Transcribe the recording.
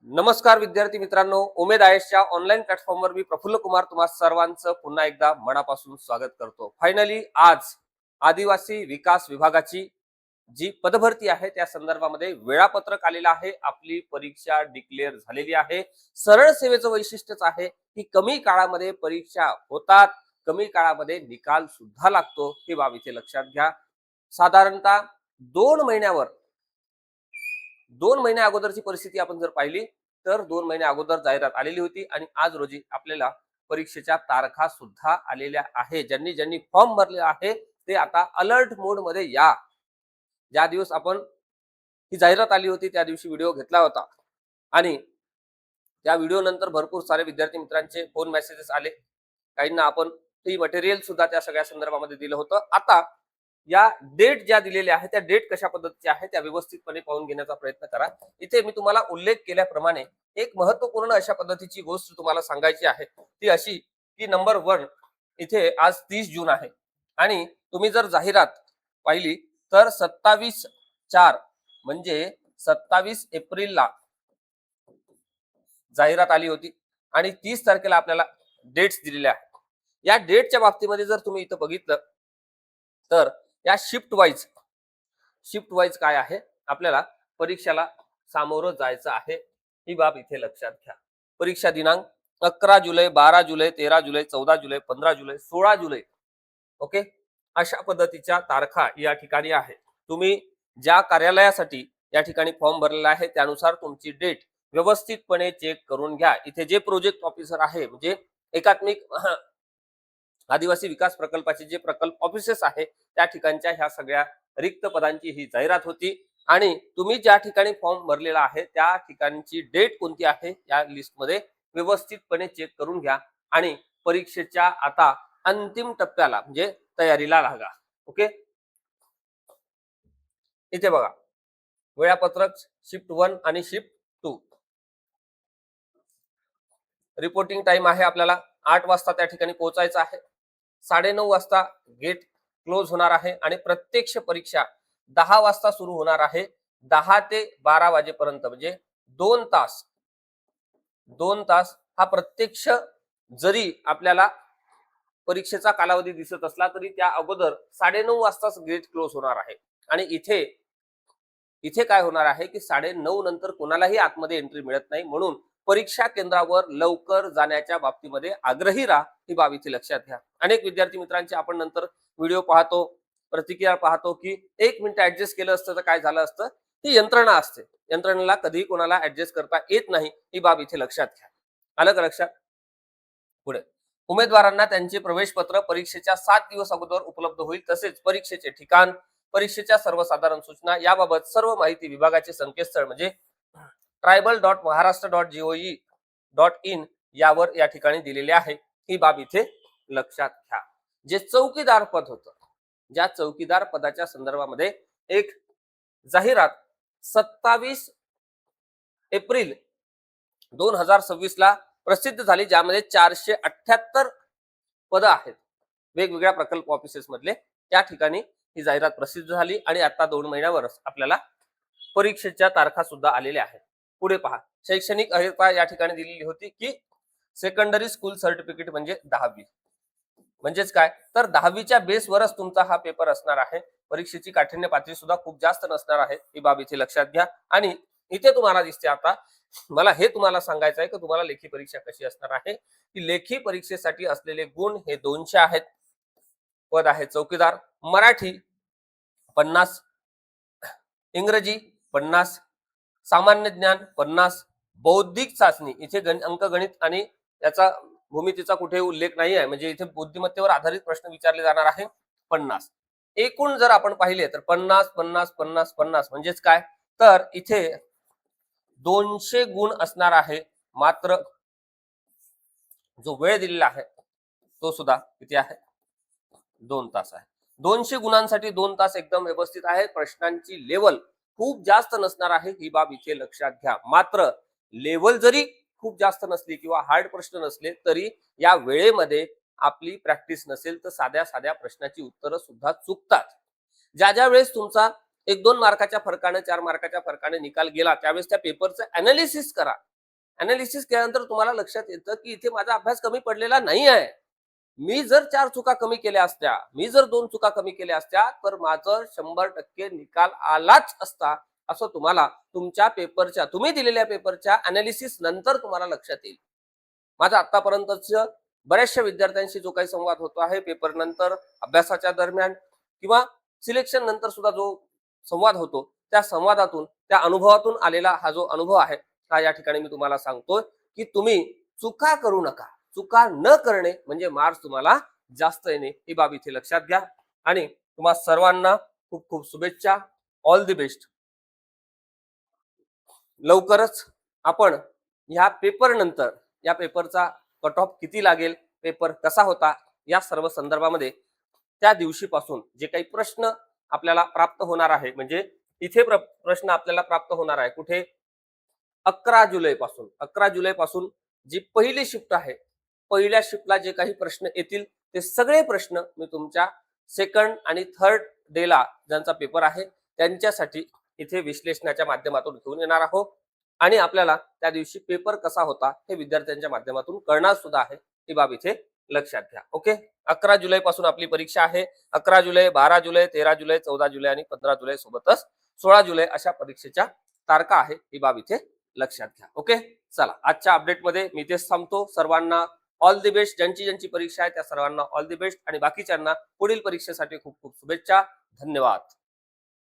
नमस्कार विद्यार्थी मित्रांनो, उमेद आयएसच्या ऑनलाईन प्लॅटफॉर्मवर मी प्रफुल्ल कुमार तुम्हा सर्वांचं पुन्हा एकदा मनापासून स्वागत करतो. फायनली आज आदिवासी विकास विभागाची जी पदभरती आहे त्या संदर्भामध्ये वेळापत्रक आलेलं आहे. आपली परीक्षा डिक्लेअर झालेली आहे. सरळ सेवेचं वैशिष्ट्यच आहे की कमी काळामध्ये परीक्षा होतात, कमी काळामध्ये निकाल सुद्धा लागतो. ही बाब इथे लक्षात घ्या. साधारणतः 2 महिन्यावर 2 महिन्या अगोदरची परिस्थिती आपण जर पाहिली तर 2 महिन्या अगोदर जाहिरात आलेली होती आणि आज रोजी आपल्याला परीक्षेच्या तारखा सुद्धा आलेल्या आहे. ज्यांनी ज्यांनी फॉर्म भरले आहे ते आता अलर्ट मोड मध्ये या. ज्या दिवस आपण ही जाहिरात आली होती त्या दिवशी व्हिडिओ घेतला होता आणि त्या व्हिडिओ नंतर भरपूर सारे विद्यार्थी मित्रांचे फोन मेसेजेस आले. काहींना आपण ती मटेरियल सुद्धा त्या सगळ्या संदर्भामध्ये दिलं होतं. आता या डेट ज्या दिलेल्या आहेत त्या डेट कशा पद्धतीच्या आहेत त्या व्यवस्थितपणे पाहून घेण्याचा प्रयत्न करा. इथे मी तुम्हाला उल्लेख केल्याप्रमाणे एक महत्वपूर्ण अशा पद्धतीची गोष्ट तुम्हाला सांगायची आहे. ती अशी की नंबर 1, इथे आज 30 जून आहे आणि तुम्ही जर जाहिरात पाहिली तर 27/4 म्हणजे 27 एप्रिलला जाहिरात आली होती आणि 30 तारखेला आपल्याला डेट्स दिलेल्या आहेत. या डेटच्या बाबतीमध्ये जर तुम्ही इथं बघितलं तर या शिफ्ट वाईज काय आहे, आपल्याला परीक्षेला सामोरं जायचं आहे. ही बाब इथे लक्षात घ्या. परीक्षा दिनांक 11 जुलै, 12 जुलै, 13 जुलै, 14 जुलै, 15 जुलै, 16 जुलै. ओके, अशा पद्धतीच्या तारखा या ठिकाणी आहे. तुम्ही ज्या कार्यालयासाठी या ठिकाणी फॉर्म भरलेला आहे त्यानुसार तुमची डेट व्यवस्थितपणे चेक करून घ्या. इथे जे प्रोजेक्ट ऑफिसर आहे म्हणजे एकात्मिक आदिवासी विकास प्रकल्पाचे जे प्रकल्प ऑफिसेस आहे त्या ठिकाणच्या ह्या सगळ्या रिक्त पदांची ही जाहिरात होती आणि तुम्ही ज्या ठिकाणी फॉर्म भरलेला आहे त्या ठिकाणची डेट कोणती आहे या लिस्टमध्ये व्यवस्थितपणे चेक करून घ्या आणि परीक्षेच्या आता अंतिम टप्प्याला म्हणजे तयारीला लागा. ओके, इथे बघा वेळापत्रक शिफ्ट 1 आणि शिफ्ट 2. रिपोर्टिंग टाइम आहे आपल्याला 8 वाजता त्या ठिकाणी पोहोचायचं आहे. 9:30 वाजता गेट क्लोज होणार आहे आणि प्रत्यक्ष परीक्षा 10 वाजता सुरू होणार आहे. 10 ते 12 वाजेपर्यंत म्हणजे 2 तास हा प्रत्यक्ष जरी आपल्याला परीक्षेचा कालावधी दिसत असला तरी त्या अगोदर 9:30 वाजताच गेट क्लोज होणार आहे आणि इथे इथे काय होणार आहे की 9:30 नंतर कोणालाही आतमध्ये एंट्री मिळत नाही. म्हणून परीक्षा केंद्रावर लवकर जाण्याच्या बाबतीमध्ये आग्रही राहा. ही बाब इथे लक्षात घ्या. अनेक विद्यार्थी मित्रांचे आपण नंतर व्हिडिओ पाहतो, प्रतिक्रिया पाहतो की 1 मिनिट ऍडजस्ट केलं असतं तर काय झालं असतं. ही यंत्रणा असते, यंत्रणेला कधीही कोणाला ऍडजस्ट करता येत नाही. ही बाब इथे लक्षात घ्या. आलं का लक्षात? पुढे उमेदवारांना त्यांचे प्रवेश पत्र परीक्षेच्या 7 दिवस अगोदर उपलब्ध होईल. तसेच परीक्षेचे ठिकाण, परीक्षेच्या सर्वसाधारण सूचना याबाबत सर्व माहिती विभागाचे संकेतस्थळ म्हणजे tribal.maharashtra.gov.in यावर या ठिकाणी दिलेले आहे. ही बाब इथे लक्षात घ्या. जे चौकीदार पद होतं, ज्या चौकीदार पदाच्या संदर्भामध्ये एक जाहिरात 27 एप्रिल 2026 ला प्रसिद्ध झाली, ज्यामध्ये 478 पद आहेत वेगवेगळ्या प्रकल्प ऑफिसेस मधले. त्या ठिकाणी ही जाहिरात प्रसिद्ध झाली आणि आता 2 महिन्यावरच आपल्याला परीक्षेच्या तारखा सुद्धा आलेल्या आहेत. पुढे पहा, शैक्षणिक अर्हता या ठिकाणी दिलेली होती की सेकंडरी स्कूल सर्टिफिकेट म्हणजे 10वी. म्हणजेच काय तर 10वीच्या बेसवरच तुमचा हा पेपर असणार आहे. परीक्षेची काठिण्य पातळी सुद्धा खूप जास्त नसणार आहे. ही बाब इथे लक्षात घ्या. आणि इथे तुम्हाला दिसते, आता मला हे तुम्हाला सांगायचं आहे की तुम्हाला लेखी परीक्षा कशी असणार आहे. की लेखी परीक्षेसाठी असलेले गुण हे 200 आहेत. पद आहे चौकीदार. मराठी 50, इंग्रजी 50, सामान्य ज्ञान 50, बौद्धिक चाचणी इथे अंकगणित आणि याचा भूमितीचा कुठे उल्लेख नाही आहे, म्हणजे इथे बुद्धिमत्तेवर आधारित प्रश्न विचारले जाणार आहे 50. एकूण जर आपण पाहिले तर 50 50 50 50 म्हणजेच काय तर इथे 200 गुण असणार आहे. मात्र जो वेळ दिलेला आहे तो सुद्धा किती आहे, 2 तास आहे. 200 गुणांसाठी 2 तास एकदम व्यवस्थित आहे. प्रश्नांची लेवल खूप जास्त नसणार आहे. ही बाब इथे लक्षात घ्या. मात्र लेवल जरी खूप जास्त नसली किंवा हार्ड प्रश्न नसले तरी या वेळेमध्ये आपली प्रॅक्टिस नसेल तर साध्या साध्या प्रश्नाची उत्तरं सुद्धा चुकतात. ज्या वेळेस तुमचा 1-2 मार्काच्या फरकाने 4 मार्काच्या फरकाने निकाल गेला त्यावेळेस त्या पेपरचं अनालिसिस करा. अनालिसिस केल्यानंतर तुम्हाला लक्षात येतं की इथे माझा अभ्यास कमी पडलेला नाही आहे. मी जर 4 चुका कमी केल्या असत्या, मी जर 2 चुका कमी केल्या असत्या, तर माझं 100% निकाल आलाच असता, असं तुम्हाला तुमच्या पेपरच्या, तुम्ही दिलेल्या पेपरच्या अनालिसिस नंतर तुम्हाला लक्षात येईल. माझा आतापर्यंतच बऱ्याचशा विद्यार्थ्यांशी जो काही संवाद होतो आहे पेपर नंतर, अभ्यासाच्या दरम्यान किंवा सिलेक्शन नंतर सुद्धा जो संवाद होतो, त्या संवादातून, त्या अनुभवातून आलेला हा जो अनुभव आहे, हा या ठिकाणी मी तुम्हाला सांगतोय की तुम्ही चुका करू नका. चुका न करणे म्हणजे मार्क्स तुम्हाला जास्त येणे, ही बाब इथे लक्षात घ्या. आणि तुम्हा सर्वांना खूप खूप शुभेच्छा. All the best. लवकरच आपण ह्या पेपर नंतर, या पेपरचा कट ऑफ किती लागेल, पेपर कसा होता, या सर्व संदर्भामध्ये त्या दिवशीपासून जे काही प्रश्न आपल्याला प्राप्त होणार आहे, म्हणजे इथे प्रश्न आपल्याला प्राप्त होणार आहे कुठे, 11 जुलै पासून. 11 जुलै पासून जी पहिली शिफ्ट आहे, पहिल्या शिफ्टला जे काही प्रश्न येतील ते सगळे प्रश्न मी तुमच्या सेकंड आणि थर्ड डेला ज्यांचा पेपर आहे त्यांच्यासाठी इथे विश्लेषणाच्या माध्यमातून घेऊन येणार आहोत. आणि आपल्याला त्या दिवशी पेपर कसा होता हे विद्यार्थ्यांच्या माध्यमातून कळणार सुद्धा आहे, ही बाब इथे लक्षात घ्या. ओके. 11 जुलै पासून आपली परीक्षा आहे. 11 जुलै, 12 जुलै, 13 जुलै, 14 जुलै आणि 15 जुलै सोबतच 16 जुलै अशा परीक्षेच्या तारखा आहे, ही बाब इथे लक्षात घ्या. ओके. चला, आजच्या अपडेटमध्ये मी तेच थांबतो. सर्वांना ऑल द बेस्ट. ज्यांची ज्यांची परीक्षा आहे त्या सर्वांना ऑल द बेस्ट आणि बाकीच्यांना पुढील परीक्षेसाठी खूप खूप शुभेच्छा. धन्यवाद.